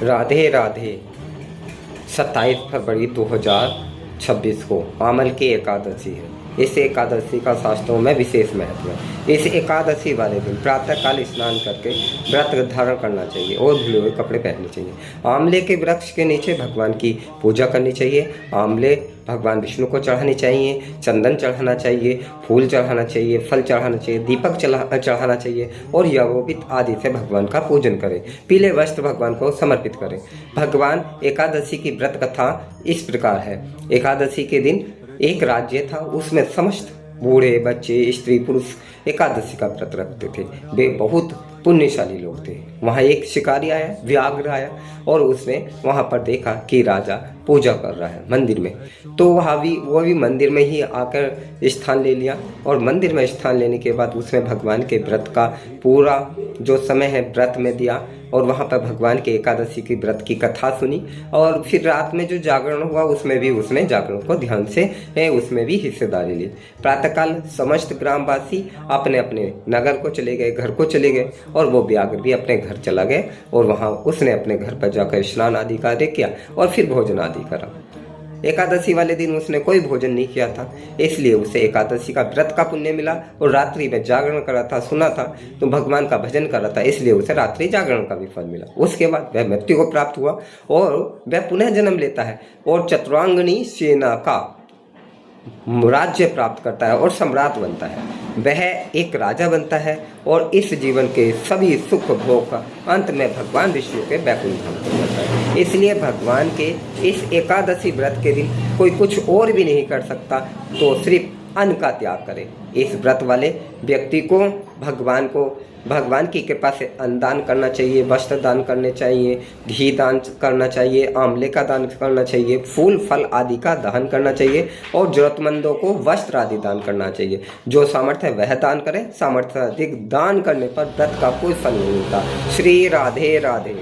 राधे राधे। 27 फरवरी 2026 को आमल की एकादशी है। इस एकादशी का शास्त्रों में विशेष महत्व है। इस एकादशी वाले दिन प्रातःकाल स्नान करके व्रत धारण करना चाहिए और धुले हुए कपड़े पहनने चाहिए। आंवले के वृक्ष के नीचे भगवान की पूजा करनी चाहिए। आंवले भगवान विष्णु को चढ़ाने चाहिए, चंदन चढ़ाना चाहिए, फूल चढ़ाना चाहिए, फल चढ़ाना चाहिए, दीपक चढ़ाना चाहिए और यवोबित आदि से भगवान का पूजन करें। पीले वस्त्र भगवान को समर्पित करें। भगवान एकादशी की व्रत कथा इस प्रकार है। एकादशी के दिन एक राज्य था, उसमें समस्त बूढ़े बच्चे स्त्री पुरुष एकादशी का व्रत रखते थे। वे बहुत पुण्यशाली लोग थे। वहाँ एक शिकारी आया, व्याघ्र आया और उसने वहाँ पर देखा कि राजा पूजा कर रहा है मंदिर में। तो वो भी मंदिर में ही आकर स्थान ले लिया और मंदिर में स्थान लेने के बाद उसने भगवान के व्रत का पूरा जो समय है व्रत में दिया और वहाँ पर भगवान के एकादशी की व्रत की कथा सुनी और फिर रात में जो जागरण हुआ उसमें भी उसने जागरण को ध्यान से उसमें भी हिस्सेदारी ली। प्रातःकाल समस्त ग्रामवासी अपने अपने नगर को चले गए, घर को चले गए और वो व्याघ्र भी अपने घर चला गए और वहाँ उसने अपने घर पर जाकर स्नान आदि कार्य किया और फिर भोजन आदि करा। एकादशी वाले दिन उसने कोई भोजन नहीं किया था, इसलिए उसे एकादशी का व्रत का पुण्य मिला और रात्रि में जागरण कर रहा था, सुना था तो भगवान का भजन कर रहा था, इसलिए उसे रात्रि जागरण का भी फल मिला। उसके बाद वह मृत्यु को प्राप्त हुआ और वह पुनः जन्म लेता है और चतुरांगनी सेना का राज्य प्राप्त करता है और सम्राट बनता है। वह एक राजा बनता है और इस जीवन के सभी सुख भोग का अंत में भगवान विष्णु के वैकुंठ धाम को जाता है। इसलिए भगवान के इस एकादशी व्रत के दिन कोई कुछ और भी नहीं कर सकता तो सिर्फ अन्न का त्याग करे। इस व्रत वाले व्यक्ति को भगवान की कृपा से अन्न दान करना चाहिए, वस्त्र दान करने चाहिए, घी दान करना चाहिए, आंवले का दान करना चाहिए, फूल फल आदि का दान करना चाहिए और जरूरतमंदों को वस्त्र आदि दान करना चाहिए। जो सामर्थ्य है वह दान करे। सामर्थ्य अधिक दान करने पर व्रत का कोई फल नहीं मिलता। श्री राधे राधे।